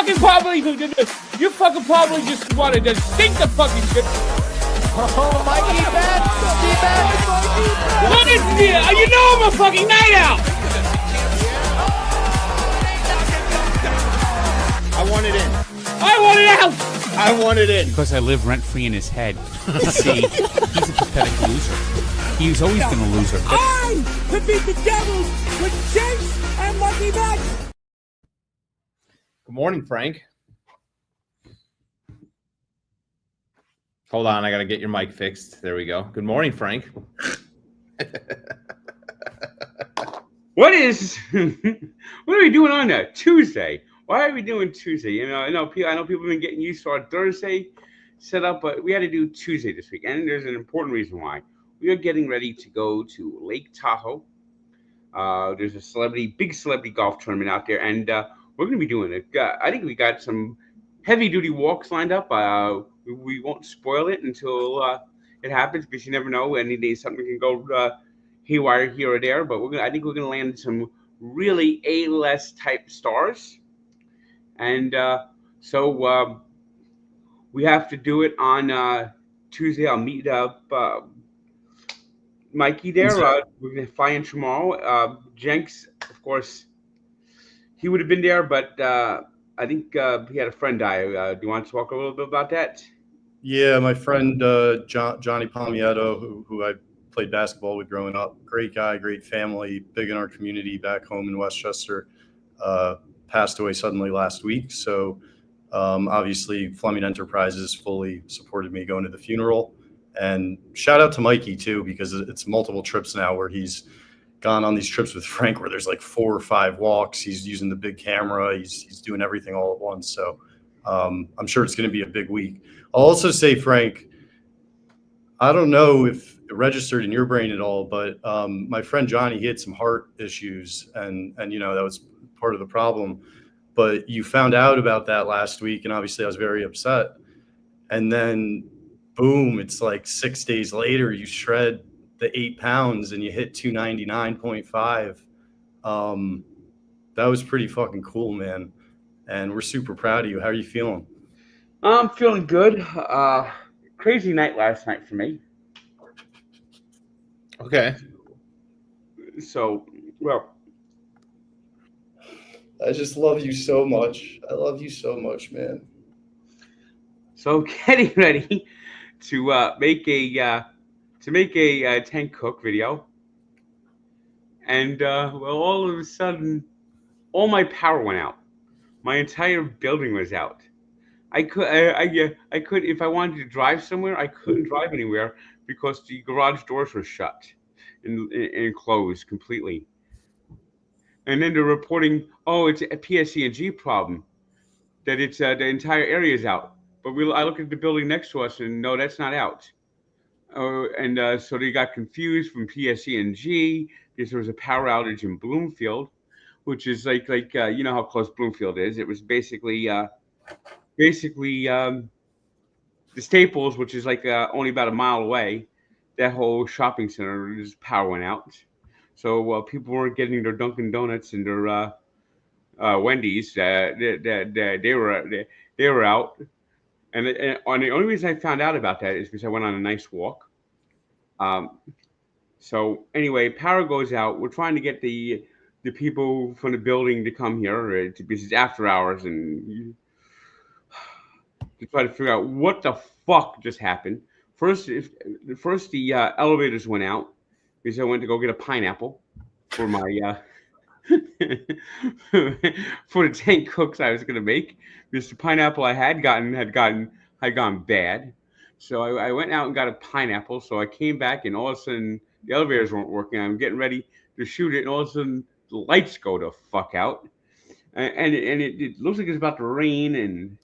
fucking probably just wanted to sink the fucking ship. Oh, Mikey, bad. Be bad. Look at me. You know I'm a fucking night owl. I want it in. I want it out. I want it in. Because I live rent-free in his head. See, he's a pathetic loser. He's always been a loser. But I could beat the Devils with Jenks and Lucky Max. Good morning, Frank. Hold on, I gotta get your mic fixed. There we go. Good morning, Frank. What are we doing on that Tuesday? Why are we doing Tuesday? You know, I know people have been getting used to our Thursday setup, but we had to do Tuesday this week, and there's an important reason why. We are getting ready to go to Lake Tahoe. There's a big celebrity golf tournament out there, and we're going to be doing it. I think we got some heavy-duty walks lined up. We won't spoil it until it happens, because you never know. Any day something can go haywire here or there. But I think we're going to land some really A-list type stars, and so we have to do it on Tuesday. I'll meet up Mikey there. We're going to fly in tomorrow. Jenks, of course, he would have been there, but I think he had a friend die. Do you want to talk a little bit about that? Yeah, my friend Johnny Palmietto, who I played basketball with growing up, great guy, great family, big in our community back home in Westchester, passed away suddenly last week. So obviously Fleming Enterprises fully supported me going to the funeral. And shout out to Mikey too, because it's multiple trips now where he's gone on these trips with Frank where there's like 4 or 5 walks. He's using the big camera. He's doing everything all at once. So I'm sure it's going to be a big week. I'll also say, Frank, I don't know if it registered in your brain at all, but my friend Johnny, he had some heart issues, and you know, that was part of the problem. But you found out about that last week, and obviously I was very upset. And then boom, it's like 6 days later, you shred the 8 pounds and you hit 299.5. That was pretty fucking cool, man. And we're super proud of you. How are you feeling? I'm feeling good. Crazy night last night for me. Okay. So, well, I just love you so much. I love you so much, man. So getting ready to make a tank cook video, and well, all of a sudden, all my power went out. My entire building was out. I could, if I wanted to drive somewhere, I couldn't drive anywhere because the garage doors were shut and closed completely. And then they're reporting, oh, it's a PSE&G problem, that it's the entire area is out. But I look at the building next to us, and no, that's not out. And so they got confused from PSE&G because there was a power outage in Bloomfield, which is like you know how close Bloomfield is. It was basically the Staples, which is like only about a mile away. That whole shopping center, just power went out. So people weren't getting their Dunkin' Donuts and their Wendy's. They were out. And the only reason I found out about that is because I went on a nice walk. So anyway, power goes out. We're trying to get the people from the building to come here because it's after hours, and to try to figure out what the fuck just happened. First the elevators went out because I went to go get a pineapple for my for the tank cooks I was going to make, because the pineapple I had gone bad. So I went out and got a pineapple. So I came back, and all of a sudden the elevators weren't working. I'm getting ready to shoot it, and all of a sudden the lights go the fuck out, and it looks like it's about to rain, and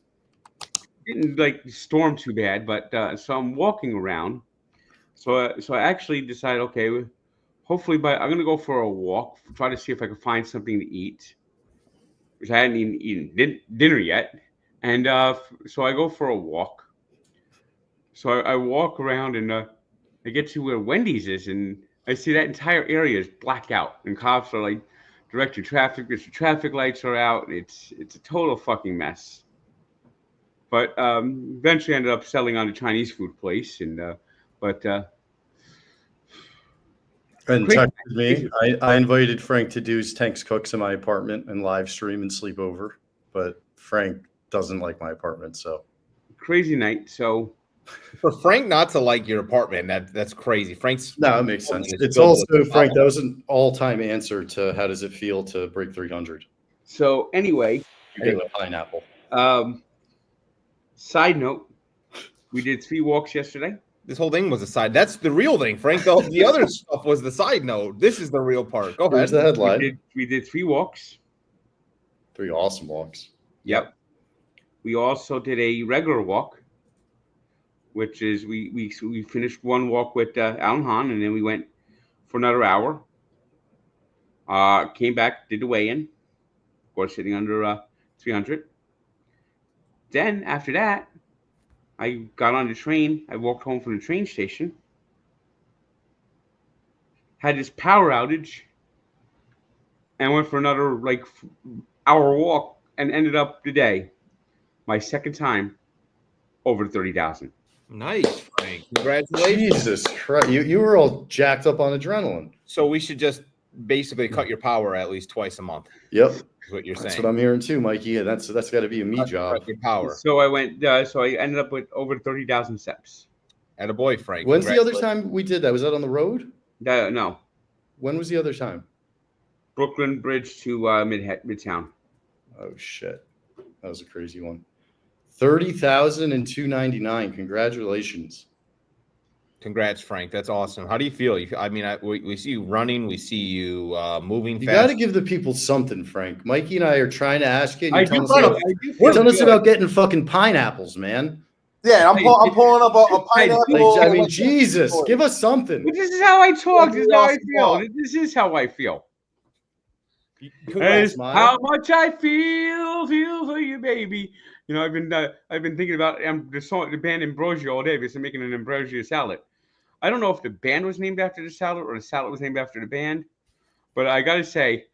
it didn't like storm too bad. But so I'm walking around. So I actually decided, okay, hopefully I'm gonna go for a walk, try to see if I can find something to eat, which I hadn't even eaten dinner yet. And so I go for a walk. So I walk around, and I get to where Wendy's is, and I see that entire area is blacked out, and cops are like directed traffic. The traffic lights are out. It's a total fucking mess. But eventually ended up selling on a Chinese food place, and And Quick- texted me. I invited Frank to do his Tanks Cooks in my apartment and live stream and sleep over, but Frank doesn't like my apartment, so crazy night. So For Frank not to like your apartment, that's crazy. Frank's no, it makes sense. is It's filled also with Frank. That problems. was an all-time answer to how does it feel to break 300. anyway, Anyway, pineapple. Side note, we did 3 walks yesterday. This whole thing was a side. That's the real thing, Frank. The other stuff was the side note. This is the real part. Go Here's ahead. the headline. We did 3 walks. 3 awesome walks. Yep. We also did a regular walk, which is we finished 1 walk with Alan Hahn, and then we went for another hour. Came back, did the weigh-in, of course, sitting under 300. Then after that, I got on the train. I walked home from the train station. Had this power outage, and went for another hour walk, and ended up the day, my second time, over 30,000. Nice, Frank. Congratulations. Jesus Christ. You were all jacked up on adrenaline. So we should just basically cut your power at least twice a month. Yep. Is what you're That's saying. what I'm hearing too, Mikey. Yeah, that's got to be a me job. Cut your power. So I went. So I ended up with over 30,000 steps. And a boy, Frank. When's the other Congratulations. time we did that? Was that on the road? No, When was the other time? Brooklyn Bridge to Midtown. Oh shit, that was a crazy one. 30,299. Congratulations. Congrats, Frank. That's awesome. How do you feel? We see you running. We see you moving You fast. got to give the people something, Frank. Mikey and I are trying to ask you. And I you're do telling us feel about, telling us good. about getting fucking pineapples, man. Yeah, I'm pulling up a pineapple. Like, I mean, Jesus, give us something. But this is how I talk. This is how I Awesome feel. walk. This is how I feel. Congrats, This is Maya. how much I feel for you, baby. You know, I've been thinking about the band Ambrosia all day because I'm making an Ambrosia salad. I don't know if the band was named after the salad or the salad was named after the band, but I gotta say,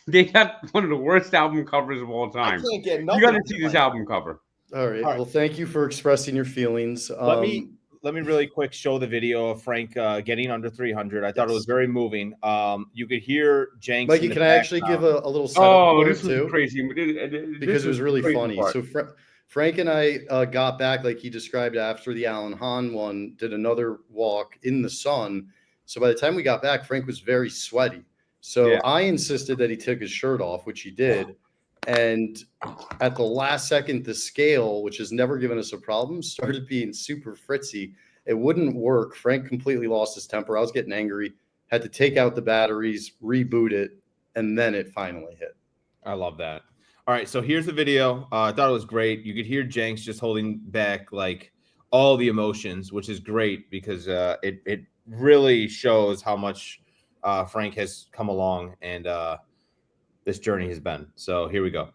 they got one of the worst album covers of all time. I can't get You nothing. gotta see this album cover. All right. Well, thank you for expressing your feelings. Let me really quick show the video of Frank getting under 300. I thought it was very moving. You could hear Jenks. Mikey, in the can I actually give background. a little setup Oh, for this it was too? crazy. Because it was really funny. Part. So Frank and I got back, like he described, after the Alan Hahn one, did another walk in the sun. So by the time we got back, Frank was very sweaty. So Yeah. I insisted that he took his shirt off, which he did. And at the last second, the scale, which has never given us a problem, started being super fritzy. It wouldn't work. Frank completely lost his temper. I was getting angry, had to take out the batteries, reboot it, and then it finally hit. I love that. All right, so here's the video. I thought it was great. You could hear Jenks just holding back like all the emotions, which is great because it really shows how much Frank has come along and this journey has been. So here we go.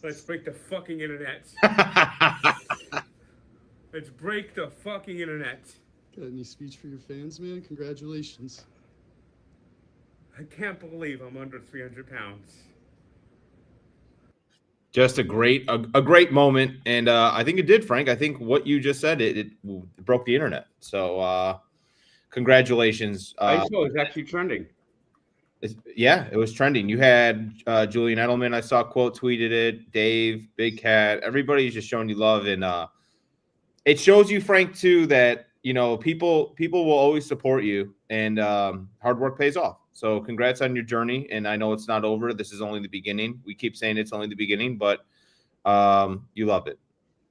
Let's break the fucking internet. Let's break the fucking internet. Got any speech for your fans, man? Congratulations. I can't believe I'm under 300 pounds. Just a great moment, and I think it did, Frank. I think what you just said it broke the internet. So congratulations. I saw it was actually trending. Yeah, it was trending. You had Julian Edelman. I saw quote tweeted it. Dave, Big Cat. Everybody's just showing you love, and it shows you, Frank, too, that people will always support you, and hard work pays off. So congrats on your journey, and I know it's not over. This is only the beginning. We keep saying it's only the beginning, but you love it.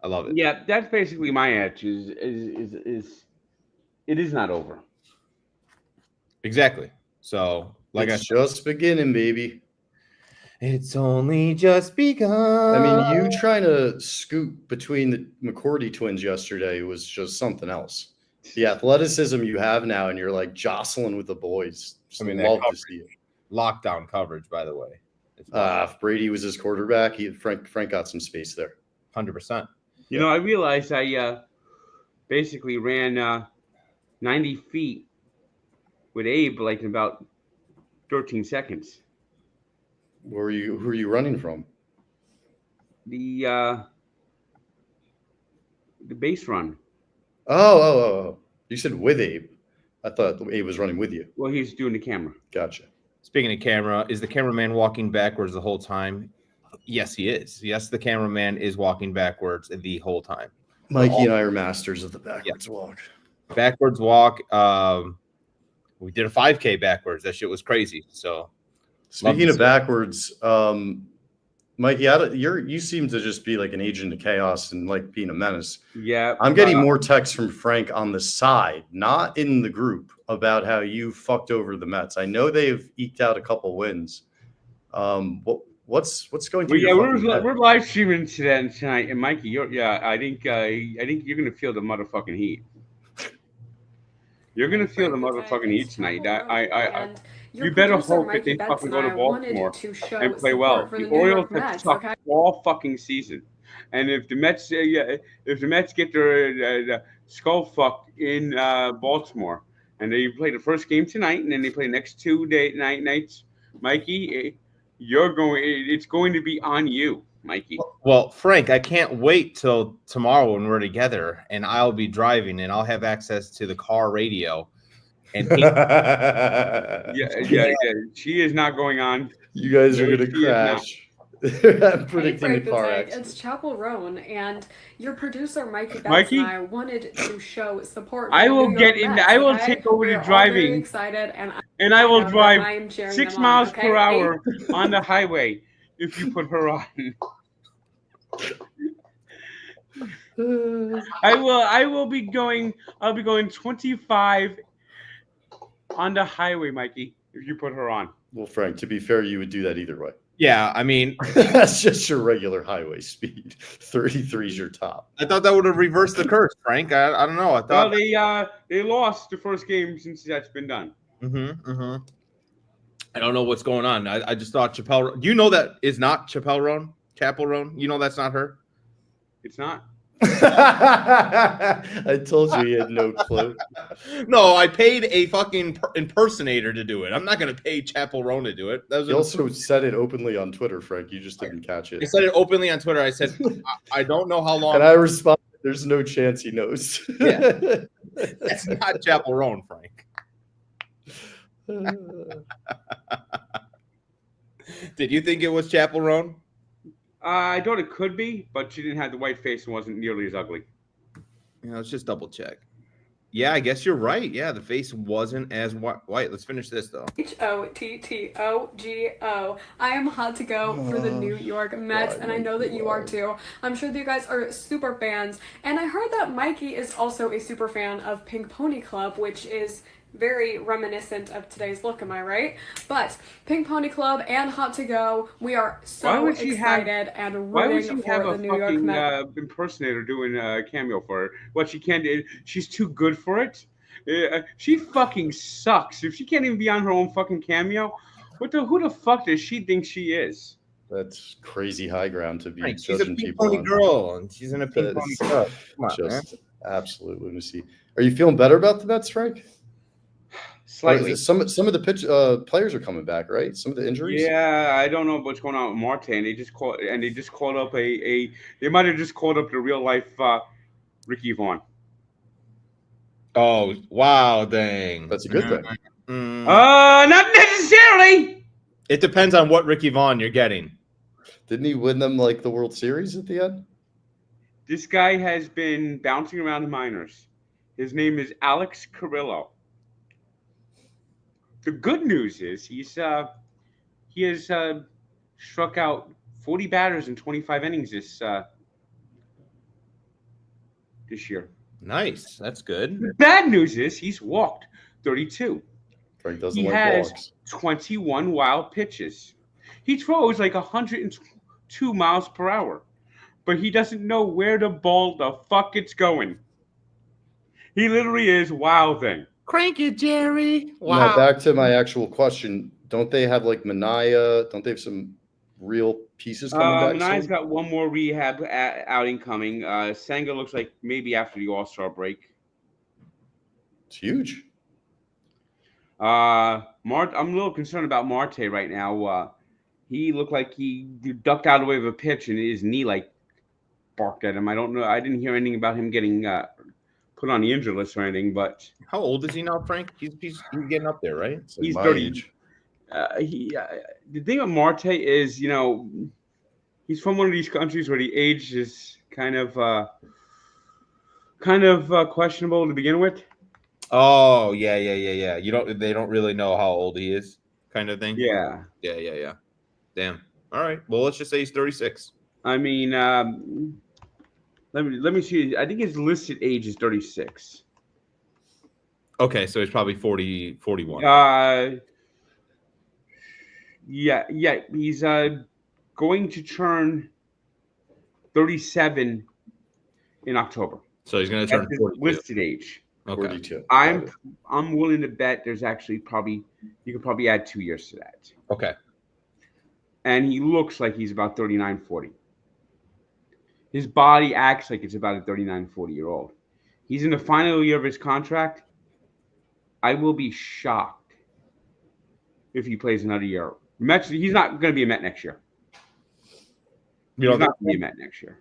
I love it. Yeah, that's basically my attitude. Is it is not over. Exactly. So, like It's just beginning, baby. it's only just begun. I mean, you trying to scoot between the McCourty twins yesterday was just something else. the athleticism you have now, and you're like jostling with the boys. Just I mean, that love to coverage. see it. Lockdown coverage, by the way. If Brady was his quarterback, Frank got some space there. 100%. You know, I realized I basically ran 90 feet with Abe like in about 13 seconds. Who are you running from? The base run. Oh. You said with Abe. I thought Abe was running with you. Well, he's doing the camera. Gotcha. Speaking of camera, is the cameraman walking backwards the whole time? Yes, he is. Yes, the cameraman is walking backwards the whole time. Mikey and I are masters of the backwards walk. Backwards walk. We did a 5K backwards. That shit was crazy. So, speaking of backwards, Mikey, you seem to just be like an agent of chaos and like being a menace. Yeah. I'm getting more texts from Frank on the side, not in the group, about how you fucked over the Mets. I know they've eked out a couple wins. What's going through? Well, yeah, we're live streaming tonight, and Mikey, I think you're gonna feel the motherfucking heat. You're gonna feel the motherfucking heat tonight. You better hope that they fucking go to Baltimore and play well. The Orioles have sucked all fucking season, and if the Mets, get their skull fucked in Baltimore, and they play the first game tonight, and then they play the next 2 nights, Mikey, it's going to be on you, Mikey. Well, Frank, I can't wait till tomorrow when we're together, and I'll be driving, and I'll have access to the car radio. And yeah. She is not going on. You guys are going to crash. I'm predicting the car accident. It's Chapel Roan, and your producer Mikey and I wanted to show support. I will get in. I will take over the driving. Excited, and I will drive 6 miles per hour on the highway if you put her on. I'll be going 25 on the highway, Mikey, if you put her on. Well, Frank, to be fair, you would do that either way. Yeah, I mean, that's just your regular highway speed. 33 is your top. I thought that would have reversed the curse, Frank. I don't know. I thought they lost the first game since that's been done. I don't know what's going on. I just thought Chappelle. You know that is not Chapel Roan. You know that's not her. It's not. I told you he had no clue. No, I paid a fucking impersonator to do it. I'm not going to pay Chapel Roan to do it. You also said it openly on Twitter, Frank. You just didn't catch it. I said it openly on Twitter. I said, I don't know how long. And I responded, there's no chance he knows. Yeah. That's not Chapel Roan, Frank. Did you think it was Chapel Roan? I thought it could be, but she didn't have the white face and wasn't nearly as ugly. Yeah, let's just double check. Yeah, I guess you're right. Yeah, the face wasn't as white. Let's finish this, though. HOTTOGO. I am hot to go for the New York Mets, and I know that you are too. I'm sure that you guys are super fans. And I heard that Mikey is also a super fan of Pink Pony Club, which is very reminiscent of today's look, am I right? But Pink Pony Club and Hot to Go, we are so excited and rooting for the New York Mets. Why would she have a fucking impersonator doing a cameo for her? What, she can't do? She's too good for it? She fucking sucks. If she can't even be on her own fucking cameo, who the fuck does she think she is? That's crazy high ground to be she's judging a Pink people Pony on. girl, and she's in a Pink Pony club. Come on, man. Absolute lunacy. Are you feeling better about the Mets, Frank? Slightly. Some of the players are coming back, right? Some of the injuries. Yeah, I don't know what's going on with Marte. They just called up they might have just called up the real life Ricky Vaughn. Oh wow, dang! That's a good thing. Not necessarily. It depends on what Ricky Vaughn you're getting. Didn't he win them like the World Series at the end? This guy has been bouncing around the minors. His name is Alex Carrillo. The good news is he has struck out 40 batters in 25 innings this year. Nice, that's good. The bad news is he's walked 32. Frank doesn't he like has walks. 21 wild pitches. He throws like 102 miles per hour, but he doesn't know where the ball the fuck it's going. He literally is wild thing. Crank it, Jerry. Now back to my actual question. Don't they have like Mania? Don't they have some real pieces coming back Mania's soon? got one more rehab outing coming. Senga looks like maybe after the All-Star break. It's huge. I'm a little concerned about Marte right now. He looked like he ducked out of the way of a pitch and his knee like barked at him. I don't know. I didn't hear anything about him getting put on the injured list or anything. But How old is he now, Frank? He's getting up there, right? It's like he's my 30. age. The thing with Marte is, he's from one of these countries where the age is kind of questionable to begin with. Oh, yeah. They don't really know how old he is, kind of thing. Yeah. Yeah. Damn. All right. Well, let's just say he's 36. I mean, let me see. I think his listed age is 36. Okay, so he's probably 40, 41. Yeah. He's going to turn 37 in October. So he's going to turn That's his 42. listed age. Okay. 42. I'm willing to bet there's actually you could probably add 2 years to that. Okay. And he looks like he's about 39, 40. His body acts like it's about a 39, 40-year-old. He's in the final year of his contract. I will be shocked if he plays another year. Mets, he's not going to be a Met next year. He's not going to be a Met next year.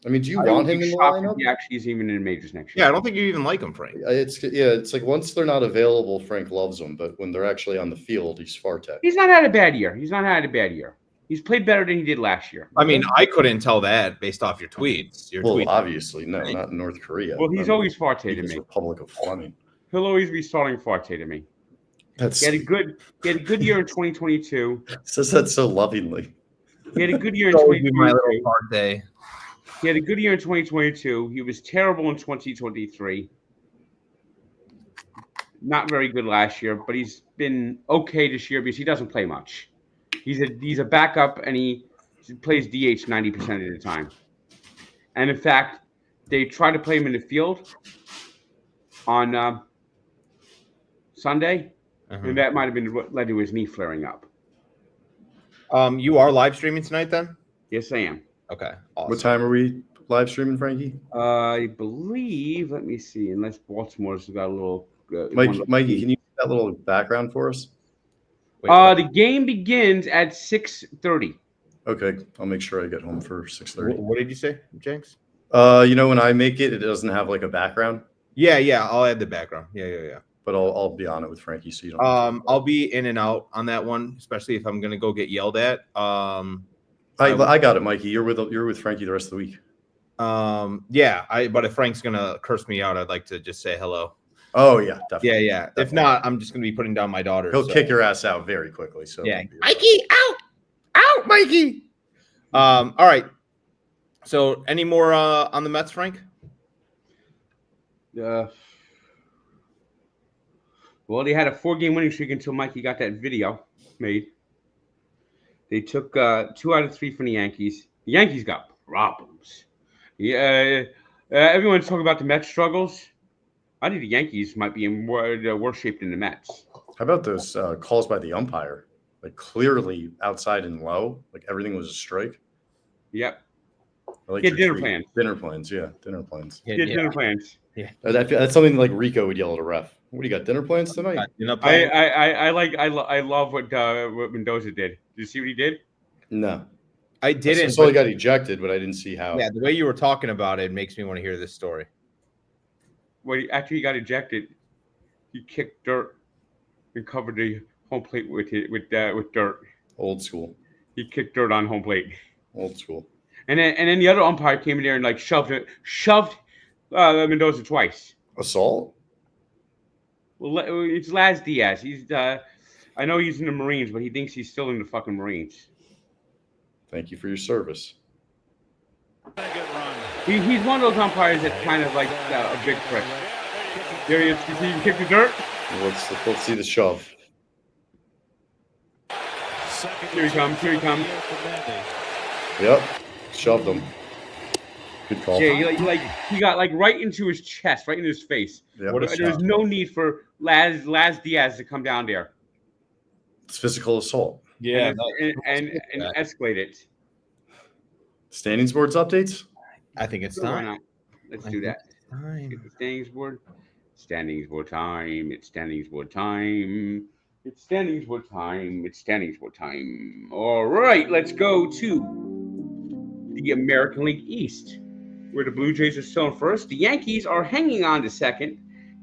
I mean, do you I want would him be in the shocked if lineup? he actually is even in the majors next year. Yeah, I don't think you even like him, Frank. It's like once they're not available, Frank loves them, but when they're actually on the field, he's Fartek. He's not had a bad year. He's played better than he did last year. I mean, I couldn't tell that based off your tweets. Obviously, no, not in North Korea. Well, he's always Farte to me. Republic of Fleming. He'll always be starting Farte to me. That's He had a good year in 2022. says that so lovingly. He had a good year in My little 2022. hard day. He had a good year in 2022. He was terrible in 2023. Not very good last year, but he's been okay this year because he doesn't play much. He's a backup and he plays DH 90% of the time. And in fact, they tried to play him in the field on Sunday, and that might have been what led to his knee flaring up. You are live streaming tonight, then? Yes, I am. Okay. Awesome. What time are we live streaming, Frankie? I believe. Let me see. Unless Baltimore's got a little. Mikey, can you do that little background for us? The game begins at 6:30. Okay, I'll make sure I get home for 6:30. What did you say, Jenks? When I make it, it doesn't have like a background. Yeah. I'll add the background. Yeah. But I'll be on it with Frankie, so you don't. I'll be in and out on that one, especially if I'm gonna go get yelled at. I got it, Mikey. You're with Frankie the rest of the week. But if Frank's gonna curse me out, I'd like to just say hello. Oh yeah, definitely. Yeah. If not, I'm just gonna be putting down my daughter. He'll kick your ass out very quickly. So yeah, Mikey, out, Mikey. All right. So, any more on the Mets, Frank? Well, they had a 4-game winning streak until Mikey got that video made. They took 2 out of 3 from the Yankees. The Yankees got problems. Yeah, everyone's talking about the Mets' struggles. I think the Yankees might be in worse shape than the Mets. How about those calls by the umpire? Like clearly outside and low, like everything was a strike. Yep. Like Get dinner plans. Dinner plans, yeah, dinner plans. Get dinner plans. Yeah. That's something like Rico would yell at a ref. What do you got? Dinner plans tonight? I love what Mendoza did. Did you see what he did? No, I didn't. I saw he got ejected, but I didn't see how. Yeah, the way you were talking about it makes me want to hear this story. After he got ejected, he kicked dirt and covered the home plate with dirt. Old school. He kicked dirt on home plate. Old school. And then the other umpire came in there and like shoved Mendoza twice. Assault? Well, it's Laz Diaz. I know he's in the Marines, but he thinks he's still in the fucking Marines. Thank you for your service. He's one of those umpires that's kind of like a big prick. There he is. You see him kick the dirt? Let's see the shove. Here he comes. Yep. Shoved him. Good call. Yeah, he got like right into his chest, right into his face. Yeah, There's no need for Laz Diaz to come down there. it's physical assault. Yeah, and escalate it. Standings boards updates. I think it's Why time. not? Let's do that. Get the standings board. Standings board time. It's standings board time. It's standings board time. It's standings board time. All right, let's go to the American League East, where the Blue Jays are still in first. The Yankees are hanging on to second,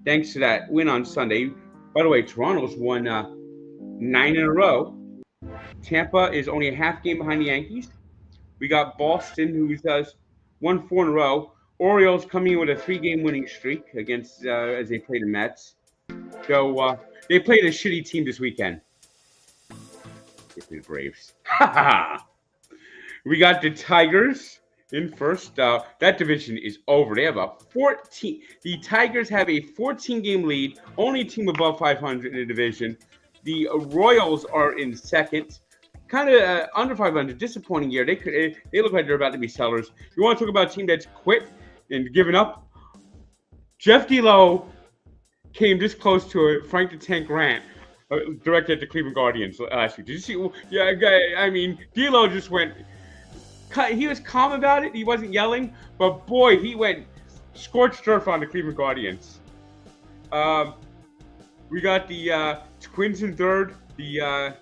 thanks to that win on Sunday. By the way, Toronto's won 9 in a row. Tampa is only a half game behind the Yankees. We got Boston, who has won 4 in a row. Orioles coming in with a 3-game winning streak against as they play the Mets. So they played a shitty team this weekend. The Braves. We got the Tigers in first. That division is over. They have a 14. The Tigers have a 14-game lead. Only team above 500 in the division. The Royals are in second. Kind of under 500. Disappointing year. They look like they're about to be sellers. You want to talk about a team that's quit and given up? Jeff D'Lo came this close to a Frank the Tank rant directed at the Cleveland Guardians last week. Did you see? Yeah, I mean, D'Lo just went. He was calm about it. He wasn't yelling, but boy, he went scorched earth on the Cleveland Guardians. We got the Twins in third, the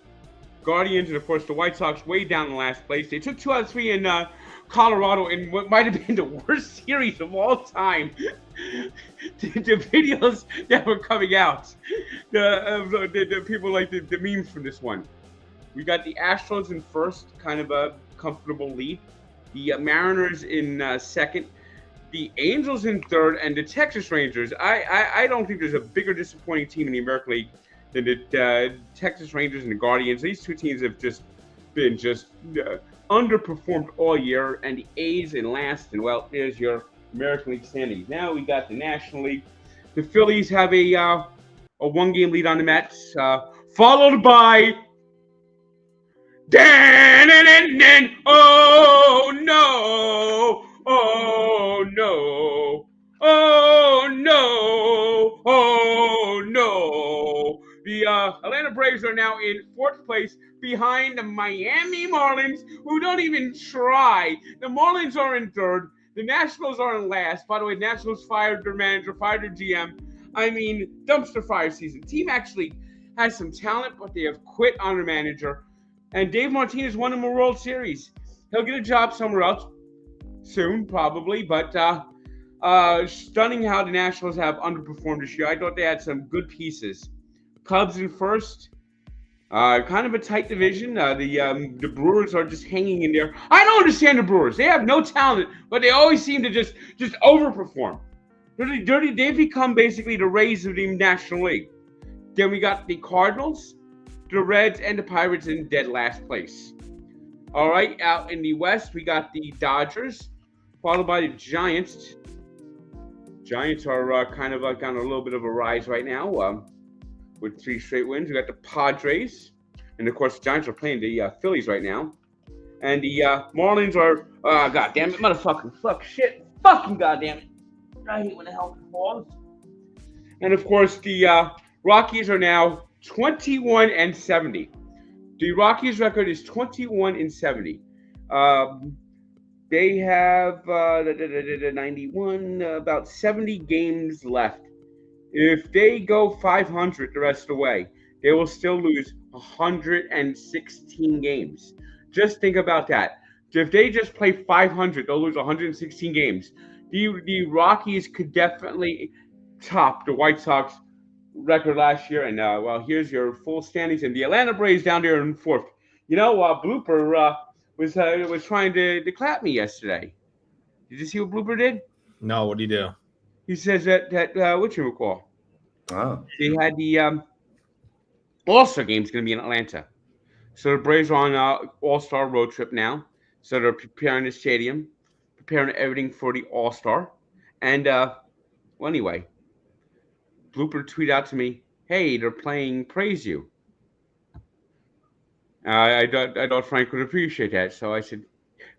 Guardians, and of course the White Sox way down in last place. They took 2 out of 3 in Colorado in what might have been the worst series of all time. the videos that were coming out, the people like the memes from this one. We got the Astros in first, kind of a comfortable lead. The Mariners in second. The Angels in third, and the Texas Rangers. I don't think there's a bigger disappointing team in the American League than the Texas Rangers and the Guardians. These two teams have just been underperformed all year, and the A's in last. And well, there's your American League standings. Now we got the National League. The Phillies have a 1-game lead on the Mets, followed by oh no, oh no, oh no, oh no. The Atlanta Braves are now in 4th place behind the Miami Marlins, who don't even try. The Marlins are in 3rd. The Nationals are in last. By the way, Nationals fired their manager, fired their GM. I mean, dumpster fire season. Team actually has some talent, but they have quit on their manager. And Dave Martinez won him a World Series. He'll get a job somewhere else soon, probably. But stunning how the Nationals have underperformed this year. I thought they had some good pieces. Cubs in first. Kind of a tight division. The Brewers are just hanging in there. I don't understand the Brewers. They have no talent, but they always seem to just overperform. They've become basically the Rays of the National League. Then we got the Cardinals, the Reds, and the Pirates in dead last place. All right, out in the West, we got the Dodgers, followed by the Giants. Giants are kind of on a little bit of a rise right now. With 3 straight wins. We got the Padres. And, of course, the Giants are playing the Phillies right now. And the Marlins are, God damn it, motherfucking fuck shit. Fucking goddamn it. I hate when the hell falls. And, of course, the Rockies are now 21-70. The Rockies record is 21-70. They have 91, about 70 games left. If they go 500 the rest of the way, they will still lose 116 games. Just think about that. If they just play 500, they'll lose 116 games. The Rockies could definitely top the White Sox record last year. And, well, here's your full standings. And the Atlanta Braves down there in 4th. You know, Blooper was trying to clap me yesterday. Did you see what Blooper did? No, what do you do? He says that whatchamacall. Wow. They had the All-Star game's going to be in Atlanta. So the Braves are on an All-Star road trip now. So they're preparing the stadium, preparing everything for the All-Star. And, well, anyway, Blooper tweeted out to me, hey, they're playing Praise You. I thought Frank would appreciate that. So I said,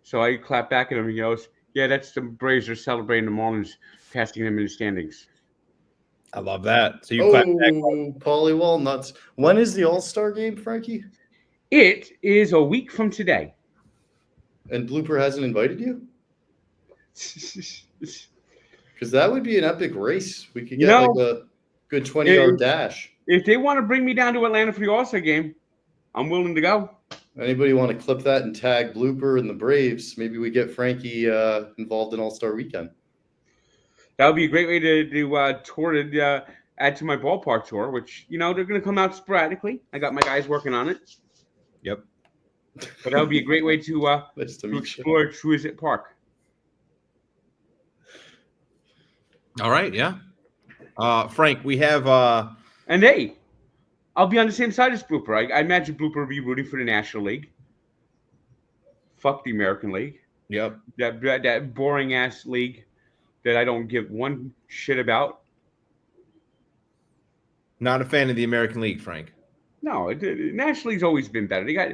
so I clapped back at him and goes, Yeah, that's the Braves are celebrating the Marlins, passing them in the standings. I love that. So you clap back. Paulie Walnuts. When is the All-Star game, Frankie? It is a week from today. And Blooper hasn't invited you? Because that would be an epic race. We could get like a good 20-yard dash. If they want to bring me down to Atlanta for the All-Star game, I'm willing to go. Anybody want to clip that and tag Blooper and the Braves? Maybe we get Frankie involved in All-Star Weekend. That would be a great way to do tour to add to my ballpark tour, which, they're going to come out sporadically. I got my guys working on it. Yep. But that would be a great way to explore Truitt Park. All right, yeah. Frank, we have and hey, I'll be on the same side as Blooper. I imagine Blooper will be rooting for the National League. Fuck the American League. Yep. That boring ass league that I don't give one shit about. Not a fan of the American League, Frank. No, the National League's always been better. They got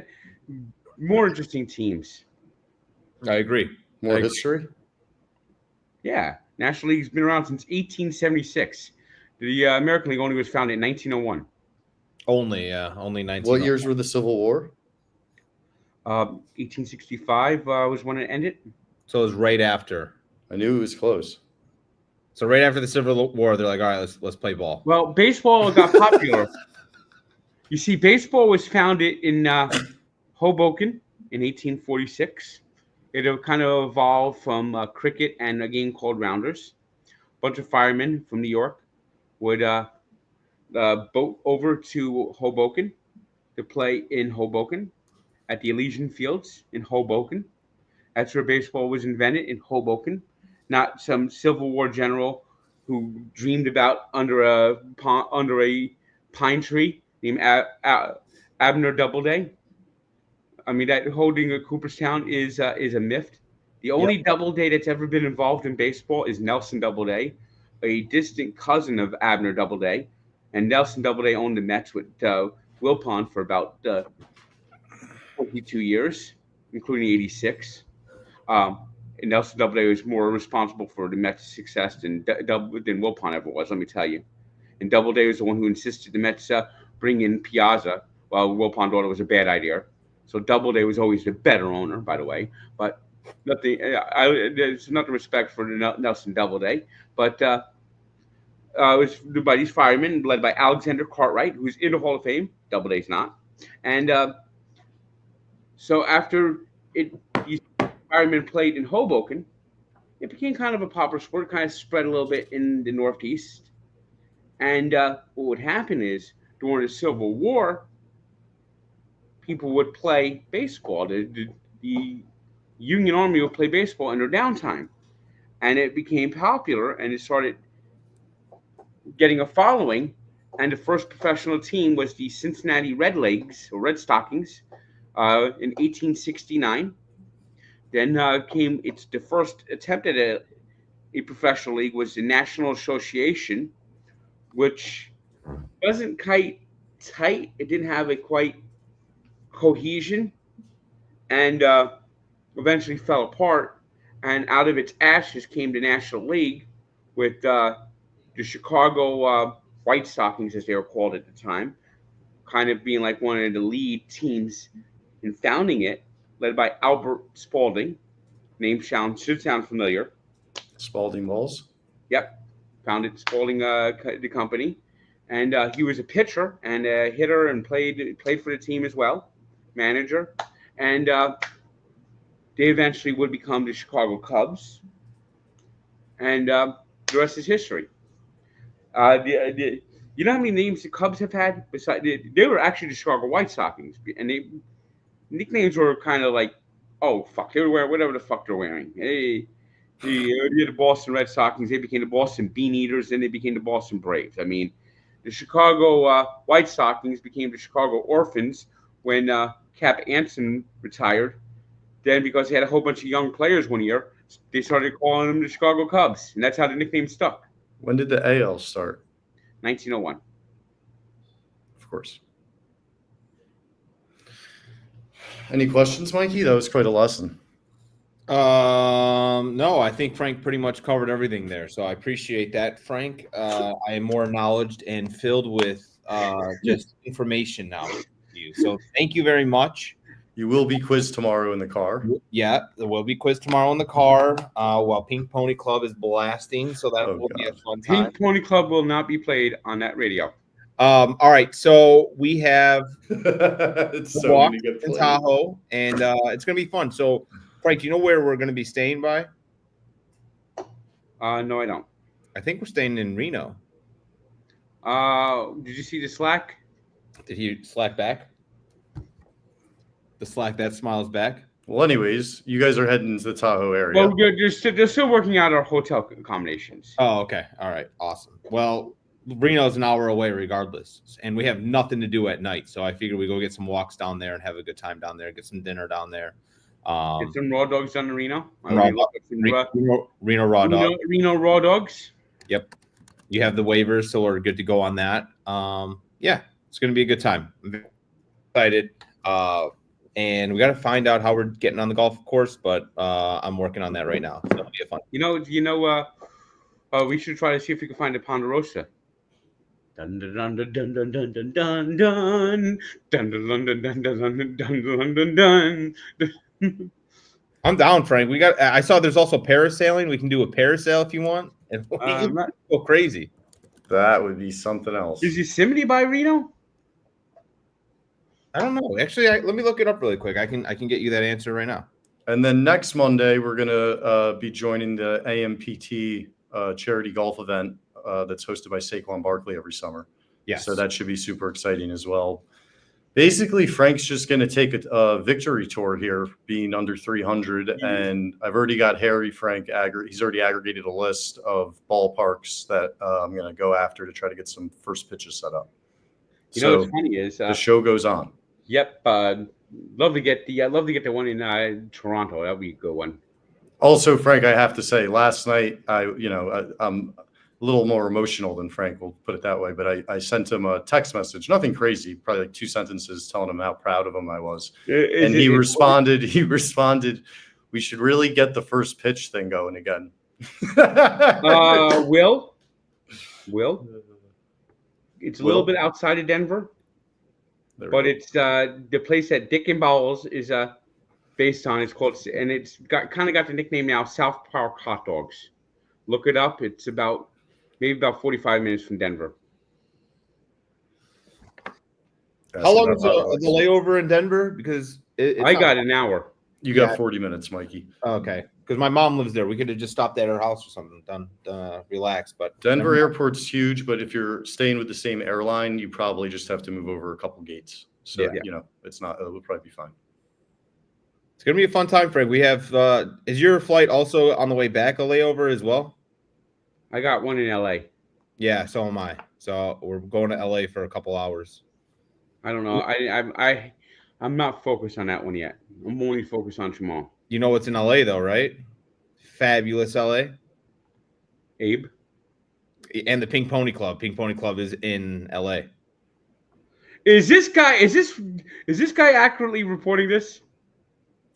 more interesting teams. I agree. More history? Yeah. National League's been around since 1876. The American League only was founded in 1901. Only 1901. What years were the Civil War? 1865 was when it ended. So it was right after. I knew it was close. So right after the Civil War, they're like, all right, let's play ball. Well, baseball got popular. You see, baseball was founded in Hoboken in 1846. It kind of evolved from cricket and a game called Rounders. A bunch of firemen from New York would boat over to Hoboken to play in Hoboken at the Elysian Fields in Hoboken. That's where baseball was invented, in Hoboken. Not some Civil War general who dreamed about under a pine tree named Abner Doubleday. I mean, that holding of Cooperstown is a myth. The only Doubleday that's ever been involved in baseball is Nelson Doubleday, a distant cousin of Abner Doubleday. And Nelson Doubleday owned the Mets with Wilpon for about 22 years, including 86. And Nelson Doubleday was more responsible for the Mets' success than Wilpon ever was, let me tell you. And Doubleday was the one who insisted the Mets bring in Piazza, while Wilpon thought it was a bad idea. So Doubleday was always the better owner, by the way. But there's nothing respect for Nelson Doubleday. But it was by these firemen led by Alexander Cartwright, who's in the Hall of Fame. Doubleday's not. And so after these firemen played in Hoboken, it became kind of a popular sport. It kind of spread a little bit in the Northeast. And what would happen is during the Civil War, people would play baseball. The Union Army would play baseball in their downtime. And it became popular, and it started getting a following. And the first professional team was the Cincinnati Redlegs, or Red Stockings, in 1869. Then the first attempt at a professional league was the National Association, which wasn't quite tight. It didn't have a quite cohesion, and eventually fell apart. And out of its ashes came the National League with the Chicago White Stockings, as they were called at the time, kind of being like one of the lead teams in founding it, led by Albert Spalding. Name should sound familiar. Spalding Balls? Yep. Founded Spalding, the company. And he was a pitcher and a hitter and played for the team as well, manager. And they eventually would become the Chicago Cubs. And the rest is history. You know how many names the Cubs have had? Besides, they were actually the Chicago White Stockings. And nicknames were kind of like, oh, fuck, they would wear whatever the fuck they're wearing. Hey, the Boston Red Stockings, they became the Boston Bean Eaters, then they became the Boston Braves. I mean, the Chicago White Stockings became the Chicago Orphans when Cap Anson retired. Then, because they had a whole bunch of young players one year, they started calling them the Chicago Cubs, and that's how the nickname stuck. When did the AL start? 1901. Of course. Any questions, Mikey? That was quite a lesson. No, I think Frank pretty much covered everything there. So I appreciate that, Frank. I am more knowledged and filled with just information now with you. So thank you very much. You will be quizzed tomorrow in the car. Yeah, there will be quiz tomorrow in the car while Pink Pony Club is blasting. So that will be a fun time. Pink Pony Club will not be played on that radio. All right, so we have It's the so walk gonna get in played. Tahoe, and it's going to be fun. So, Frank, do you know where we're going to be staying by? No, I don't. I think we're staying in Reno. Did you see the Slack? Did he slack back? The Slack that smiles back? Well, anyways, you guys are heading to the Tahoe area. Well, they're still working out our hotel accommodations. Oh, okay. All right. Awesome. Well, Reno's an hour away regardless, and we have nothing to do at night. So I figured we go get some walks down there and have a good time down there, get some dinner down there. Get some raw dogs down in Reno. Reno raw dog. Reno raw dogs. Yep. You have the waivers, so we're good to go on that. Yeah, it's going to be a good time. I'm excited. And we got to find out how we're getting on the golf course, but I'm working on that right now. So it'll be a fun. We should try to see if we can find a Ponderosa. Dun dun dun dun dun dun dun dun dun dun dun dun dun dun dun dun dun dun. I'm down, Frank. I saw there's also parasailing. We can do a parasail if you want. And go crazy. That would be something else. Is Yosemite by Reno? I don't know. Actually, let me look it up really quick. I can get you that answer right now. And then next Monday, we're gonna be joining the AMPT charity golf event that's hosted by Saquon Barkley every summer. Yes. So that should be super exciting as well. Basically, Frank's just going to take a victory tour here, being under 300. And I've already got Harry Frank. He's already aggregated a list of ballparks that I'm going to go after to try to get some first pitches set up. What's funny is the show goes on. Yep. Love to get the one in Toronto. That'll be a good one. Also, Frank, I have to say, last night I'm a little more emotional than Frank, we'll put it that way. But I sent him a text message, nothing crazy, probably like 2 sentences telling him how proud of him I was. And he responded, we should really get the first pitch thing going again. Will? It's a little bit outside of Denver, but it's the place that Dick and Bowles is based on. It's called, and it's got the nickname now, South Park Hot Dogs. Look it up. It's maybe about 45 minutes from Denver. How long is the layover in Denver? Because I got an hour. You got 40 minutes, Mikey. Okay, because my mom lives there. We could have just stopped at her house or something, relax. But Denver Airport's huge, but if you're staying with the same airline, you probably just have to move over a couple gates. So it's not. It'll probably be fine. It's gonna be a fun time, Frank. We have. Is your flight also on the way back a layover as well? I got one in LA. Yeah, so am I. So we're going to LA for a couple hours. I don't know. I'm not focused on that one yet. I'm only focused on tomorrow. You know what's in LA though, right? Fabulous LA. Abe. And the Pink Pony Club. Pink Pony Club is in LA. Is this guy accurately reporting this?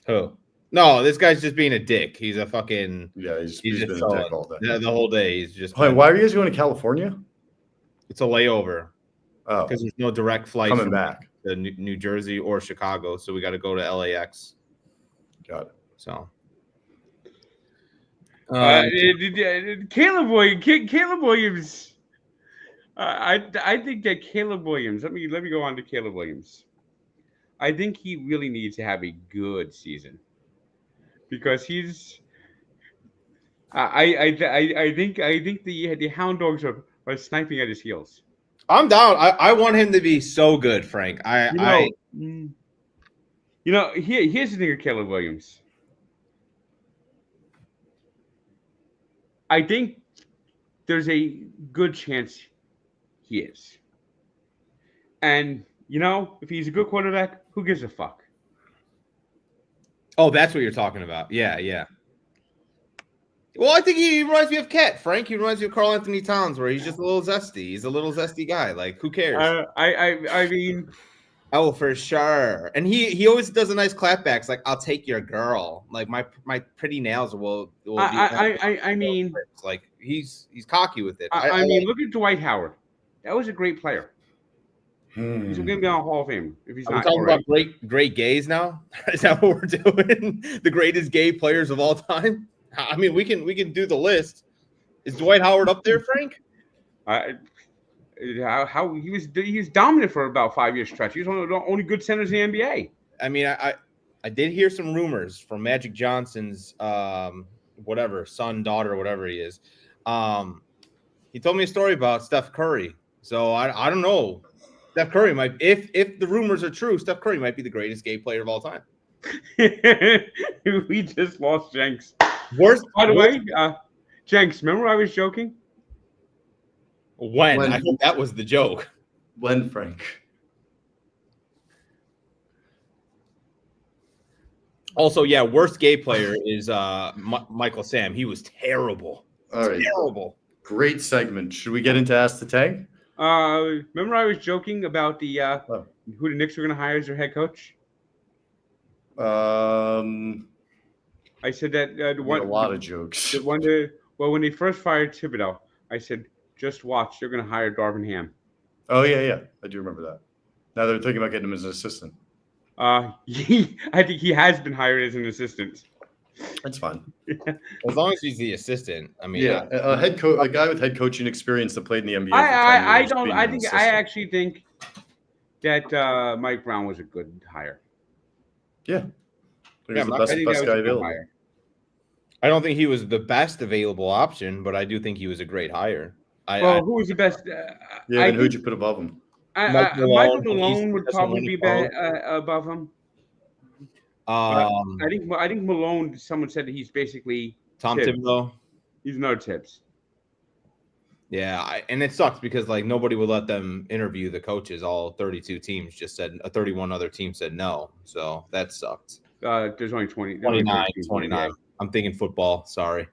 Who? No, this guy's just being a dick. He's a fucking he's just been a dick all day. The whole day. He's just. Why are you guys going to California? It's a layover. Oh, because there's no direct flight coming back to New Jersey or Chicago, so we got to go to LAX. Got it. So. Caleb Williams. I think that Caleb Williams. Let me go on to Caleb Williams. I think he really needs to have a good season because he's. I think the Hound Dogs are sniping at his heels. I'm down. I want him to be so good, Frank. Here's the thing with Caleb Williams. I think there's a good chance he is. And, if he's a good quarterback, who gives a fuck? Oh, that's what you're talking about. Yeah. Well, I think he reminds me of Ket, Frank. He reminds me of Karl Anthony Towns, where he's just a little zesty. He's a little zesty guy. Like, who cares? I mean, Oh, for sure. And he always does a nice clapbacks like, I'll take your girl. Like my pretty nails will be I mean, like he's cocky with it. I mean, look at Dwight Howard. That was a great player. He's going to be on Hall of Fame if he's Are not. we talking already. about great gays now? Is that what we're doing? The greatest gay players of all time? I mean, we can do the list. Is Dwight Howard up there, Frank? How he was dominant for about 5 years stretch. He was one of the only good centers in the NBA. I mean, I did hear some rumors from Magic Johnson's whatever son, daughter, whatever he is. He told me a story about Steph Curry. So I don't know. Steph Curry might, if the rumors are true, Steph Curry might be the greatest gay player of all time. We just lost Jenks. By the way, Jenks, remember I was joking? When? I hope that was the joke. When, Frank? Also, yeah, worst gay player is Michael Sam. He was terrible. All right. Terrible. Great segment. Should we get into Ask the Tank? Remember I was joking about the who the Knicks were going to hire as their head coach? I said that a lot of jokes. when they first fired Thibodeau, I said, just watch, they're going to hire Darvin Ham. Oh yeah, I do remember that. Now they're thinking about getting him as an assistant. I think he has been hired as an assistant. That's fine. As long as he's the assistant. I mean, yeah, a guy with head coaching experience that played in the NBA. I actually think that Mike Brown was a good hire. Yeah, he was the best guy available. I don't think he was the best available option, but I do think he was a great hire. Who was the best? And who'd you put above him? Michael Malone would probably be above him. I think Malone. Someone said that he's basically Tom Thibodeau. He's no Tibbs. Yeah, and it sucks because like nobody would let them interview the coaches. All 32 teams just said 31 other teams said no, so that sucked. There's only 29. I'm thinking football. Sorry.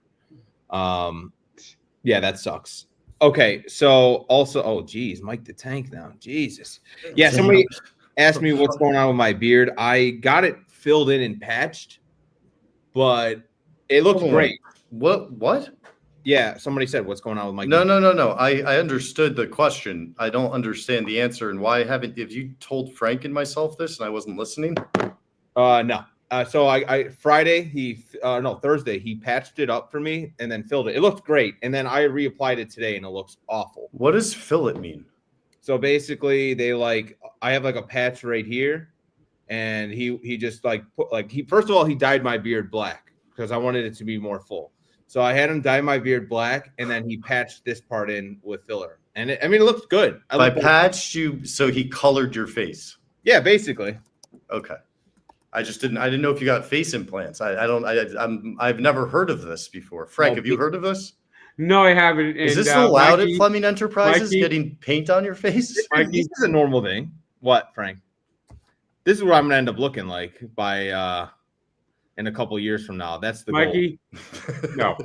Yeah, that sucks. Okay, so also, oh geez, Mike the Tank now. Jesus. Yeah, somebody asked me what's going on with my beard. I got it filled in and patched, but it looks great. What? Yeah, somebody said what's going on with Mike. No. I understood the question. I don't understand the answer. And why haven't you told Frank and myself this and I wasn't listening? No. So Thursday, he patched it up for me and then filled it. It looked great. And then I reapplied it today and it looks awful. What does fill it mean? So basically I have like a patch right here and he just first of all, he dyed my beard black because I wanted it to be more full. So I had him dye my beard black and then he patched this part in with filler. And it looks good. Patched you, so he colored your face. Yeah, basically. Okay. I didn't know if you got face implants. I've never heard of this before. Frank, have you heard of this? No, I haven't. Is this allowed at Fleming Enterprises, getting paint on your face? This is a normal thing. What, Frank? This is what I'm going to end up looking like by in a couple years from now. That's the Mikey? goal. No.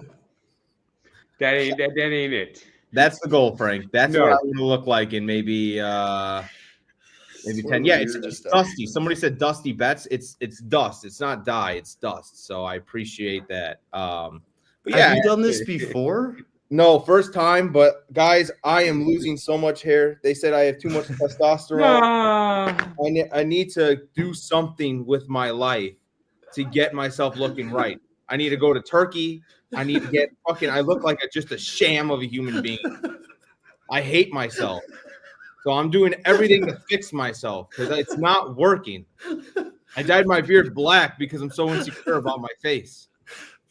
That ain't it. That's the goal, Frank. That's what I want to look like in maybe 10. Yeah, it's dusty. Somebody said dusty bets. It's dust. It's not dye. It's dust. So I appreciate that. But yeah, have you done this before? No, first time. But guys, I am losing so much hair. They said I have too much testosterone. I need to do something with my life to get myself looking right. I need to go to Turkey. I need to get I look like just a sham of a human being. I hate myself. So I'm doing everything to fix myself because it's not working. I dyed my beard black because I'm so insecure about my face.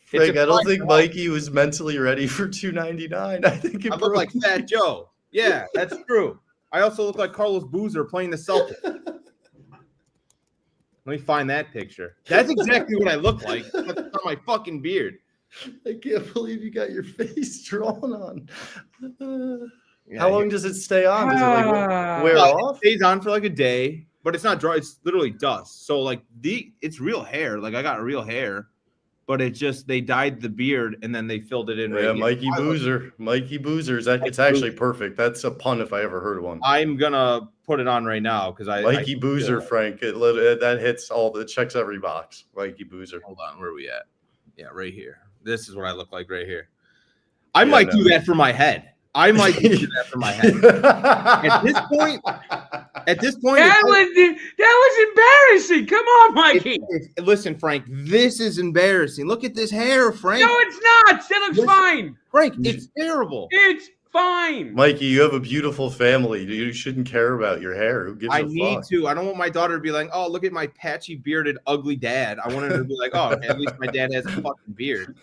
Frank, I don't think Mikey was mentally ready for $2.99. I think I look like Fat Joe. Yeah, that's true. I also look like Carlos Boozer playing the Celtics. Let me find that picture. That's exactly what I look like. That's on my fucking beard. I can't believe you got your face drawn on. How long does it stay on? Does it wear off? It stays on for like a day, but it's not dry. It's literally dust. So like it's real hair. Like I got real hair. but they dyed the beard and then they filled it in. Yeah, right Mikey Boozer. Mikey Boozer. It's actually perfect. That's a pun if I ever heard one. I'm gonna put it on right now because Mikey Boozer, Frank. That hits it checks every box. Mikey Boozer. Hold on, where are we at? Yeah, right here. This is what I look like right here. I might do that for my head. I might do that for my head. At this point, that was embarrassing. Come on, Mikey. Listen, Frank, this is embarrassing. Look at this hair, Frank. No, it's not. It looks fine. Frank, it's terrible. It's fine. Mikey, you have a beautiful family. You shouldn't care about your hair. Who gives a fuck? I need to. I don't want my daughter to be like, oh, look at my patchy, bearded, ugly dad. I want her to be like, oh, at least my dad has a fucking beard.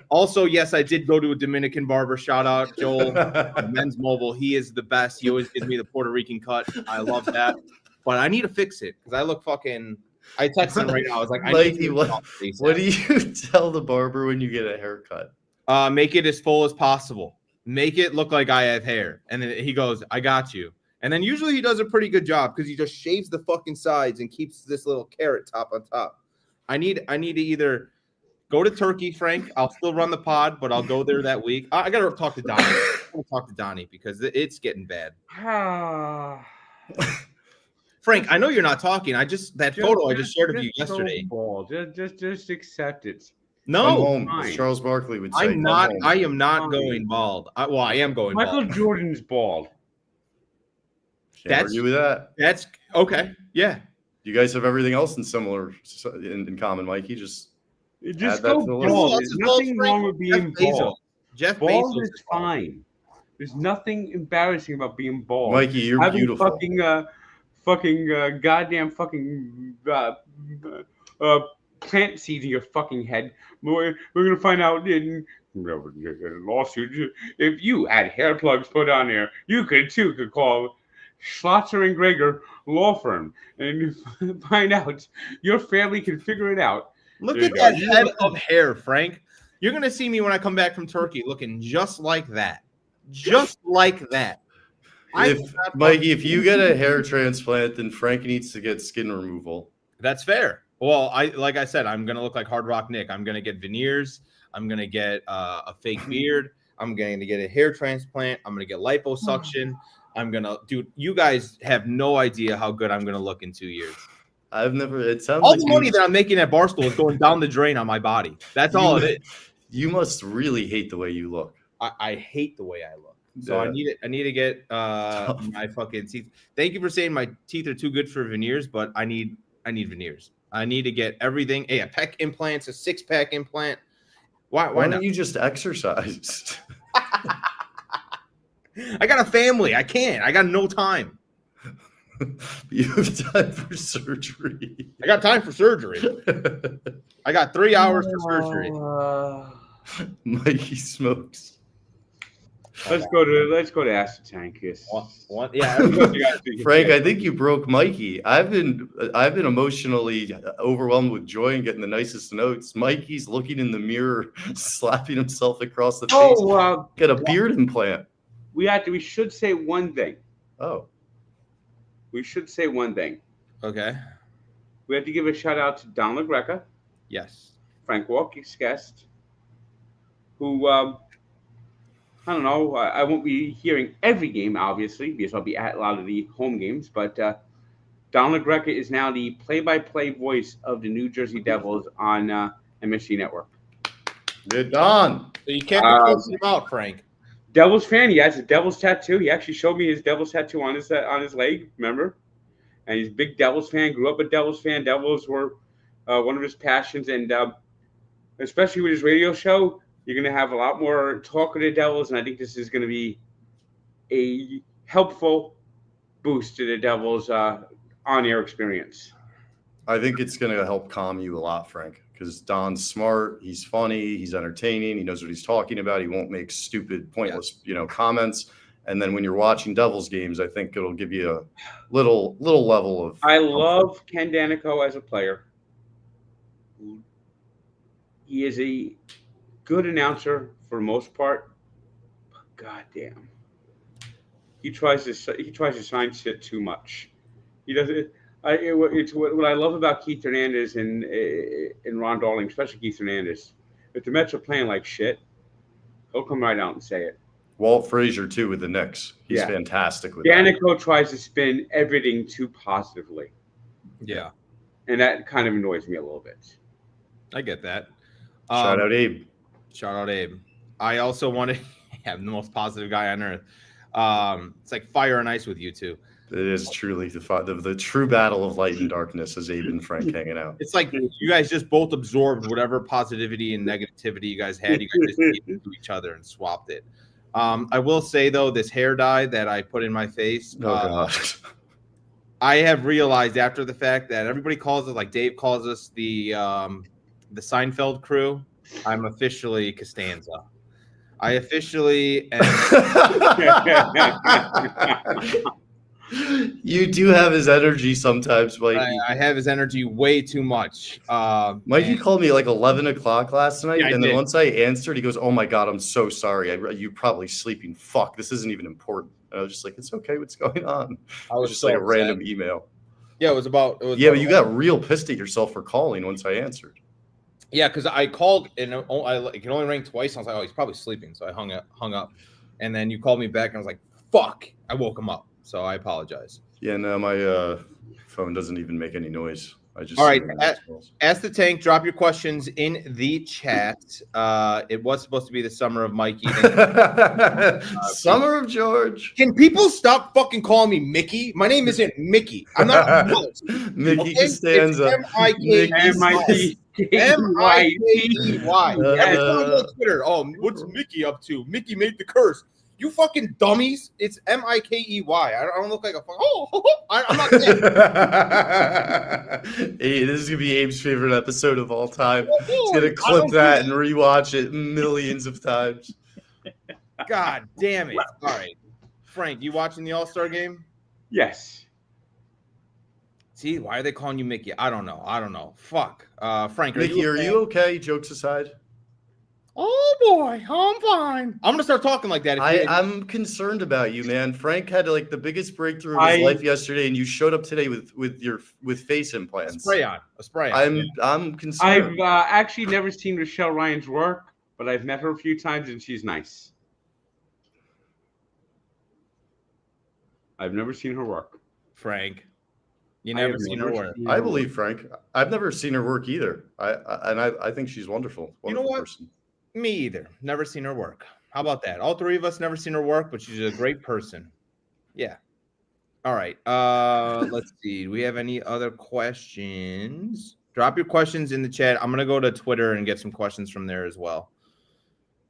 Also, yes, I did go to a Dominican barber. Shout out, Joel, Men's Mobile. He is the best. He always gives me the Puerto Rican cut. I love that. But I need to fix it because I look fucking... I texted him right now. I was like, Mikey, what do you tell the barber when you get a haircut? Make it as full as possible. Make it look like I have hair. And then he goes, I got you. And then usually he does a pretty good job because he just shaves the fucking sides and keeps this little carrot top on top. I need to either go to Turkey, Frank. I'll still run the pod, but I'll go there that week. I got to talk to Donnie. I'll talk to Donnie because it's getting bad. Frank, I know you're not talking. That photo I just shared of you yesterday. Just accept it. No, as Charles Barkley would say. I am not going bald. I am going Michael bald. Jordan's bald. Can't argue with that. That's okay. Yeah. You guys have everything else in common, Mikey. Just go bald. There's nothing wrong with being bald. Jeff Bald Bezos is fine. There's nothing embarrassing about being bald. Mikey, you're having beautiful. Goddamn fucking plant seeds in your fucking head. We're gonna find out in lawsuit. If you had hair plugs put on there, you could call Schlosser and Greger law firm and find out. Your family can figure it out. Look at that head of hair, Frank. You're gonna see me when I come back from Turkey looking just like that. Just like that. Mikey, if you get a hair transplant, then Frank needs to get skin removal. That's fair. Well, like I said, I'm gonna look like Hard Rock Nick. I'm gonna get veneers. I'm gonna get a fake beard. I'm going to get a hair transplant. I'm gonna get liposuction. You guys have no idea how good I'm gonna look in 2 years. It sounds all like the money that I'm making at Barstool is going down the drain on my body. That's all it is. You must really hate the way you look. I hate the way I look. So yeah. I need to get my fucking teeth. Thank you for saying my teeth are too good for veneers, but I need veneers. I need to get everything. Hey, a pec implant's a 6-pack implant. Why don't you just exercise? I got a family. I can't. I got no time. You have time for surgery. I got time for surgery. I got 3 hours for surgery. Mikey smokes. Let's go to Acid Tank. Yes. Yeah. Frank, I think you broke Mikey. I've been emotionally overwhelmed with joy and getting the nicest notes. Mikey's looking in the mirror, slapping himself across the face. Get a beard implant. We should say one thing. Oh. We should say one thing. Okay. We have to give a shout out to Don LaGreca. Yes. Frank Walker's guest, who I don't know. I won't be hearing every game, obviously, because I'll be at a lot of the home games. But Don LaGreca is now the play-by-play voice of the New Jersey Devils on MSG Network. Good, Don. So you can't be closing him out, Frank. Devils fan. He has a Devils tattoo. He actually showed me his Devils tattoo on his leg. Remember? And he's a big Devils fan. Grew up a Devils fan. Devils were one of his passions, and especially with his radio show. You're going to have a lot more talk with the Devils, and I think this is going to be a helpful boost to the Devils' on-air experience. I think it's going to help calm you a lot, Frank, because Don's smart, he's funny, he's entertaining, he knows what he's talking about, he won't make stupid, pointless, comments. And then when you're watching Devils games, I think it'll give you a little level of. I love Ken Danico as a player. He is a good announcer for the most part. God damn. He tries to sign shit too much. He doesn't. It's what I love about Keith Hernandez and Ron Darling, especially Keith Hernandez. If the Mets are playing like shit, he'll come right out and say it. Walt Frazier too with the Knicks. He's fantastic with that. Danico tries to spin everything too positively. Yeah, and that kind of annoys me a little bit. I get that. Shout out Abe. Shout out Abe. I also want to have the most positive guy on earth. It's like fire and ice with you two. It is truly the true battle of light and darkness is Abe and Frank hanging out. It's like you guys just both absorbed whatever positivity and negativity you guys had. You guys just gave it to each other and swapped it. I will say though, this hair dye that I put in my face. God. I have realized after the fact that everybody calls it, like Dave calls us, the Seinfeld crew. I'm officially Costanza. I officially am. You do have his energy sometimes, Mikey. I have his energy way too much. Mikey called me like 11 o'clock last night, Yeah, and then once I answered, he goes, "Oh my God, I'm so sorry. You're probably sleeping. Fuck, this isn't even important." And I was just like, "It's okay. What's going on?" I It was just so like a upset. random email. Yeah, it was about. But you got real pissed at yourself for calling once I answered. Yeah, because I called and it can only ring twice. I was like, "Oh, he's probably sleeping," so I hung up, and then you called me back, and I was like, "Fuck!" I woke him up, so I apologize. Yeah, no, my phone doesn't even make any noise. I just All right. Ask the Tank. Drop your questions in the chat. It was supposed to be the summer of Mikey. Summer of George. Can people stop fucking calling me Mickey? My name isn't Mickey. I'm not Mickey Costanza. M-I-K-E-Y. M-I-K-E-Y. On Twitter. Oh, what's Mickey up to? Mickey made the curse. You fucking dummies. It's M-I-K-E-Y. I don't look like a fuck. I'm not dead. Hey, this is going to be Abe's favorite episode of all time. He's going to clip that and rewatch it millions of times. God damn it. All right. Frank, you watching the All-Star game? Yes. See, why are they calling you Mickey? I don't know. Fuck. Frank, Mickey, are you okay? Jokes aside. Oh boy, I'm fine. I'm gonna start talking like that. I'm concerned about you, man. Frank had like the biggest breakthrough of his life yesterday, and you showed up today with face implants. A spray on. I'm concerned. I've actually never seen Rochelle Ryan's work, but I've met her a few times, and she's nice. I've never seen her work. Frank, you never seen her work. I believe Frank. I've never seen her work either. I think she's wonderful. You know what? Person. Me either. Never seen her work. How about that? All three of us never seen her work, but she's a great person. Yeah. All right. Let's see. Do we have any other questions? Drop your questions in the chat. I'm gonna go to Twitter and get some questions from there as well.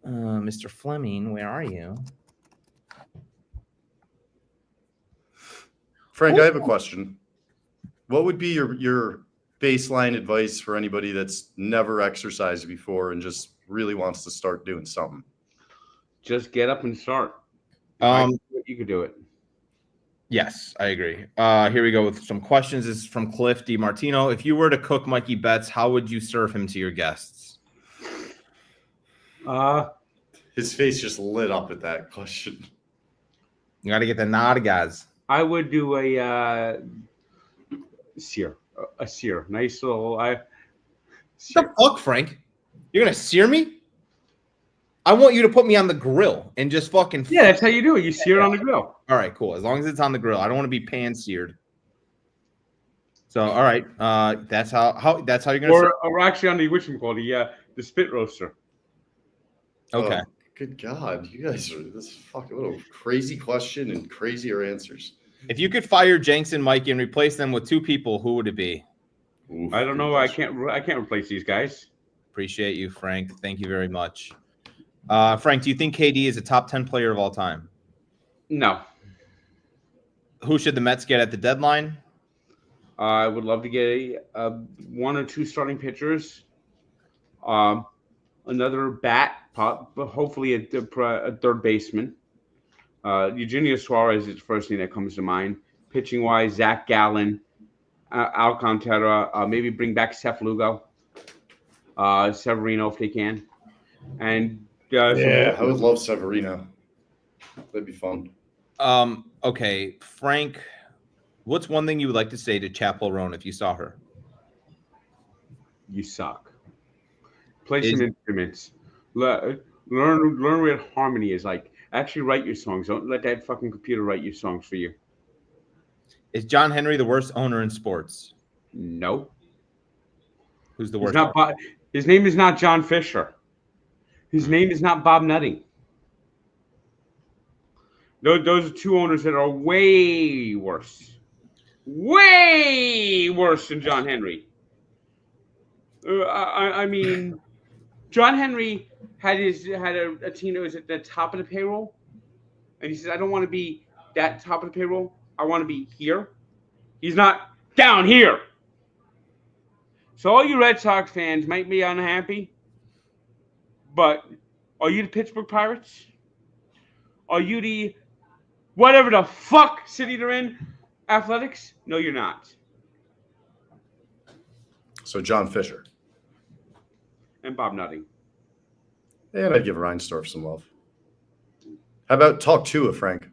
Mr. Fleming, where are you? Frank, I have a question. What would be your baseline advice for anybody that's never exercised before and just really wants to start doing something? Just get up and start. You could do it. Yes, I agree. Here we go with some questions. This is from Cliff DiMartino. If you were to cook Mikey Betts, how would you serve him to your guests? His face just lit up at that question. You got to get the nod, guys. I would do a sear. A sear. Nice little... What the fuck, Frank? You're going to sear me? I want you to put me on the grill and just fucking... Yeah, that's how you do it. You sear it on the grill. All right, cool. As long as it's on the grill. I don't want to be pan-seared. So, all right. That's how you're going to... Or actually on the spit roaster. Okay. Oh, good God. You guys are... This fucking... What a crazy question and crazier answers. If you could fire Jenks and Mikey and replace them with two people, who would it be? Oof, I don't know. I can't replace these guys. Appreciate you, Frank. Thank you very much. Frank, do you think KD is a top 10 player of all time? No. Who should the Mets get at the deadline? I would love to get one or two starting pitchers. Another bat, hopefully a third baseman. Eugenio Suarez is the first thing that comes to mind. Pitching wise, Zach Gallen, Alcantara, maybe bring back Seth Lugo, Severino if they can, and I would love Severino. That'd be fun. Okay, Frank What's one thing you would like to say to Chapel Roan if you saw her? You suck. Play some instruments. Learn what harmony is like. Actually write your songs. Don't let that fucking computer write your songs for you. Is John Henry the worst owner in sports? No. Who's the worst? His name is not John Fisher. His name is not Bob Nutting. Those are two owners that are way worse. Way worse than John Henry. I mean, John Henry had a team that was at the top of the payroll, and he says, "I don't want to be that top of the payroll. I want to be here." He's not down here. So all you Red Sox fans might be unhappy, but are you the Pittsburgh Pirates? Are you the whatever the fuck city they're in? Athletics? No, you're not. So John Fisher. And Bob Nutting. And I'd give Reinsdorf some love. How about talk Tua, Frank?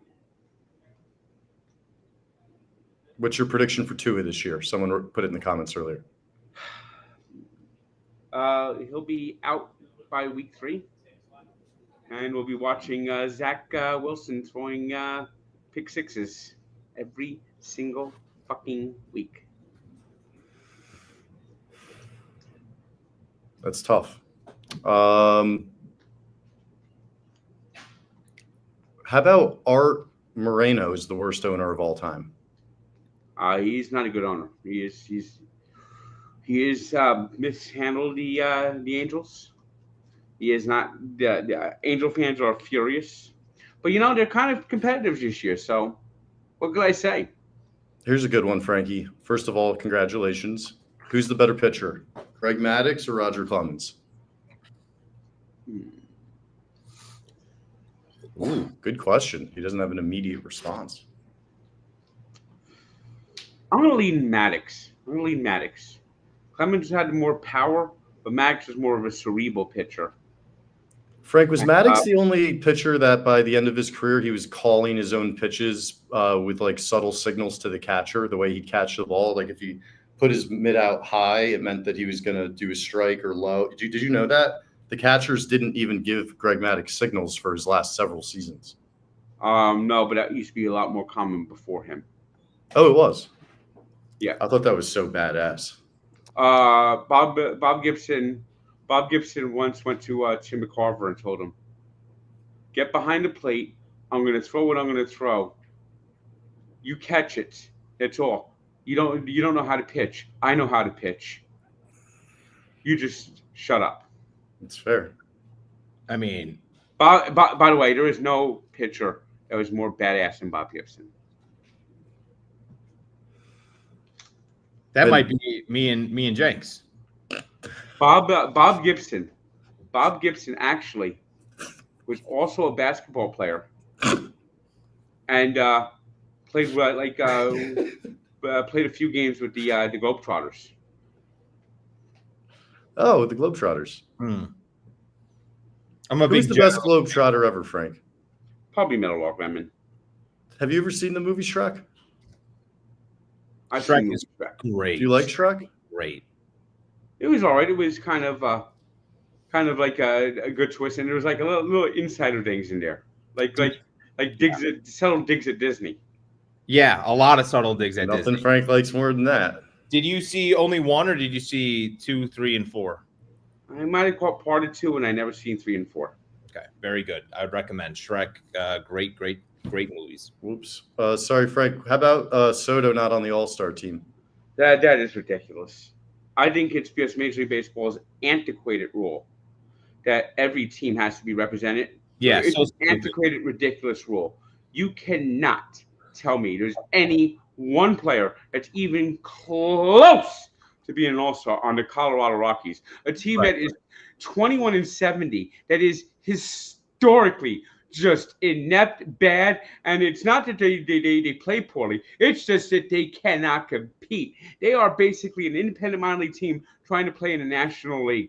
What's your prediction for Tua this year? Someone put it in the comments earlier. He'll be out by week 3. And we'll be watching Zach Wilson throwing pick sixes every single fucking week. That's tough. How about Art Moreno is the worst owner of all time? He's not a good owner. He is mishandled the Angels. He is not. The Angel fans are furious, but they're kind of competitive this year. So, what could I say? Here's a good one, Frankie. First of all, congratulations. Who's the better pitcher, Greg Maddux or Roger Clemens? Ooh, good question. He doesn't have an immediate response. I'm going to lean Maddux. Clemens had more power, but Maddux was more of a cerebral pitcher. Frank, was Maddux the only pitcher that by the end of his career he was calling his own pitches with like subtle signals to the catcher, the way he'd catch the ball? Like if he put his mid out high, it meant that he was going to do a strike or low. Did you know that? The catchers didn't even give Greg Maddux signals for his last several seasons. No, but that used to be a lot more common before him. Oh, it was? Yeah. I thought that was so badass. Bob Gibson once went to Tim McCarver and told him, "Get behind the plate. I'm going to throw what I'm going to throw. You catch it. That's all. You don't know how to pitch. I know how to pitch. You just shut up." It's fair. I mean, by the way, there is no pitcher that was more badass than Bob Gibson. That might be me and Jenks. Bob Gibson actually was also a basketball player, and played a few games with the Globetrotters. Oh, the Globetrotters. Who's the best Globetrotter ever, Frank? Probably Metal Rock Lemon. Have you ever seen the movie Shrek? Shrek is great. Do you like Shrek? Great. It was all right. It was kind of like a good twist, and there was like a little insider things in there, like subtle digs at Disney. Yeah, a lot of subtle digs at Disney. Nothing Frank likes more than that. Did you see only 1, or did you see 2, 3, and 4? I might have caught part of 2, and I never seen 3 and 4. Okay, very good. I would recommend Shrek. Great movies. Whoops. Sorry, Frank. How about Soto not on the All-Star team? That is ridiculous. I think it's because Major League Baseball's antiquated rule that every team has to be represented. Yeah, it's an antiquated, ridiculous rule. You cannot tell me there's any one player that's even close to being an All-Star on the Colorado Rockies, a team that is 21-70, that is historically just inept, bad, and it's not that they play poorly. It's just that they cannot compete. They are basically an independent minor league team trying to play in the National League.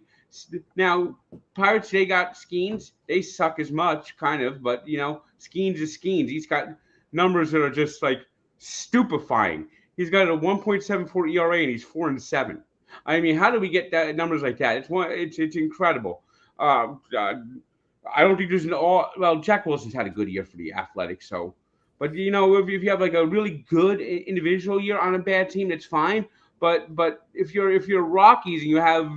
Now, Pirates, they got Skeens. They suck as much, kind of, but, Skeens is Skeens. He's got numbers that are just, like, stupefying. He's got a 1.74 ERA and he's 4-7. I mean, how do we get that numbers like that? It's incredible. I don't think there's Jack Wilson's had a good year for the Athletics, so. But you know, if you have like a really good individual year on a bad team, that's fine. But if you're Rockies and you have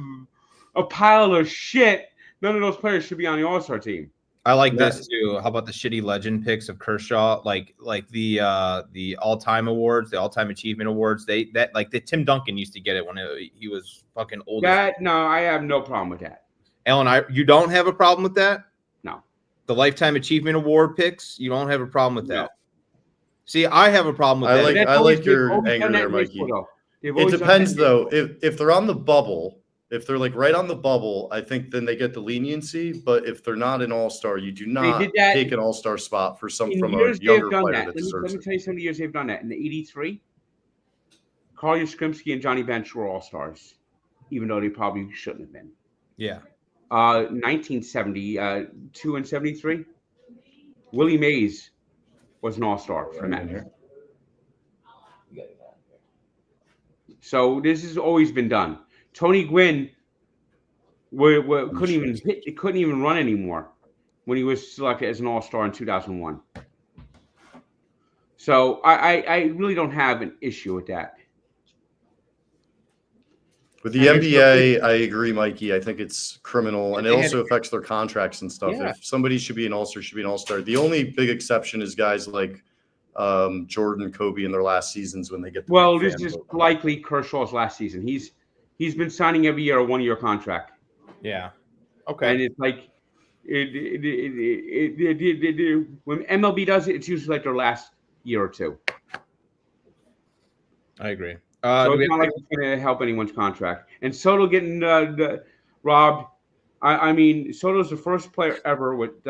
a pile of shit, none of those players should be on the All-Star team. I like this too. How about the shitty legend picks of Kershaw? Like the all-time awards, the all-time achievement awards. The Tim Duncan used to get it when he was fucking old. No, I have no problem with that. Ellen, you don't have a problem with that? No. The lifetime achievement award picks, you don't have a problem with that? No. See, I have a problem with that. I like your anger there, Mikey. It depends though. If they're on the bubble. If they're like right on the bubble, I think then they get the leniency. But if they're not an all-star, you do not take an all-star spot from a younger player that deserves it. Let me tell you some of the years they've done that. In the 83, Carl Yastrzemski and Johnny Bench were all-stars, even though they probably shouldn't have been. Yeah. 1972 and 73, Willie Mays was an all-star for the Mets. So this has always been done. Tony Gwynn couldn't even run anymore when he was selected as an all-star in 2001. So I really don't have an issue with that. With the NBA, I agree, Mikey. I think it's criminal, and it also affects their contracts and stuff. Yeah. If somebody should be an all-star, should be an all-star. The only big exception is guys like Jordan, Kobe in their last seasons when they get the this is likely Kershaw's last season. He's been signing every year a 1-year contract. Yeah. Okay. And it's like when MLB does it, it's usually like their last year or two. I agree. So it's not like it's going to help anyone's contract. And Soto getting robbed. I mean, Soto's the first player ever with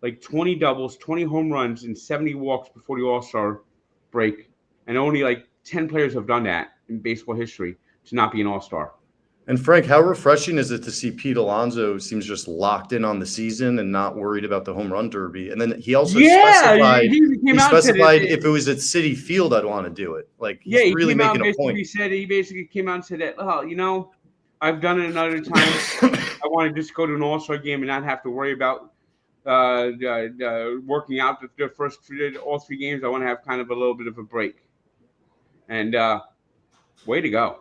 like 20 doubles, 20 home runs, and 70 walks before the All-Star break. And only like 10 players have done that in baseball history to not be an all-star. And Frank, how refreshing is it to see Pete Alonso seems just locked in on the season and not worried about the home run derby? And then he also specified if it was at Citi Field, I'd want to do it. Like, he's really making a point. He basically came out and said that, I've done it another time. I want to just go to an all-star game and not have to worry about working out the first all 3 games. I want to have kind of a little bit of a break. And way to go.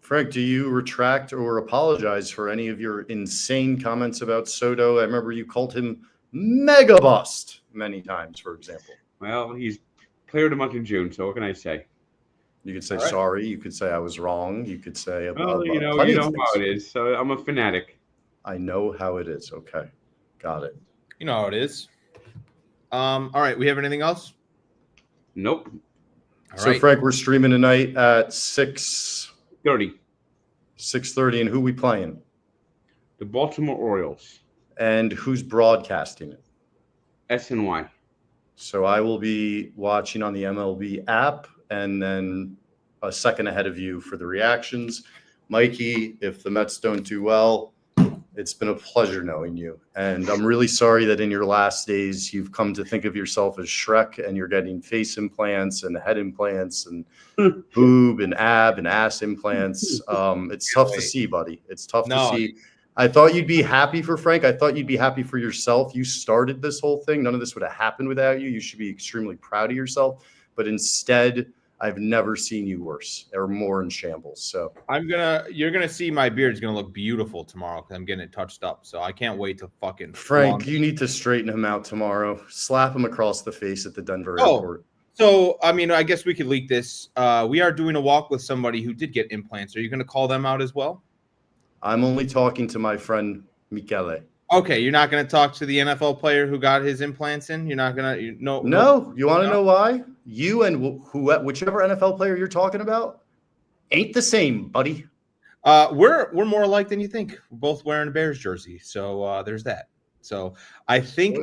Frank, do you retract or apologize for any of your insane comments about Soto? I remember you called him mega bust many times, for example. Well, he's player of the month in June, so what can I say? You could say sorry. You could say I was wrong. You could say you know how it is. So I'm a fanatic. I know how it is. Okay. Got it. You know how it is. All right. We have anything else? Nope. So, Frank, we're streaming tonight at 6:30. 6:30, and who we playing? The Baltimore Orioles. And who's broadcasting it? SNY. So I will be watching on the MLB app, and then a second ahead of you for the reactions. Mikey, if the Mets don't do well, it's been a pleasure knowing you. And I'm really sorry that in your last days, you've come to think of yourself as Shrek and you're getting face implants and head implants and boob and ab and ass implants. It's tough to see, buddy. It's tough to see. I thought you'd be happy for Frank. I thought you'd be happy for yourself. You started this whole thing. None of this would have happened without you. You should be extremely proud of yourself. But instead, I've never seen you worse or more in shambles. So you're gonna see my beard's gonna look beautiful tomorrow because I'm getting it touched up. So I can't wait to fucking Frank. You need to straighten him out tomorrow. Slap him across the face at the Denver airport. So I mean, I guess we could leak this. We are doing a walk with somebody who did get implants. Are you gonna call them out as well? I'm only talking to my friend Michele. Okay, you're not going to talk to the NFL player who got his implants in? You're not going to No, you want to know why? You and whichever NFL player you're talking about ain't the same, buddy. We're more alike than you think. We're both wearing a Bears jersey. So there's that. So I think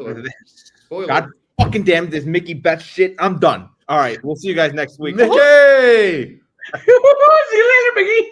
God fucking damn this Mickey Betts shit. I'm done. All right, we'll see you guys next week. Mickey! See you later, Mickey.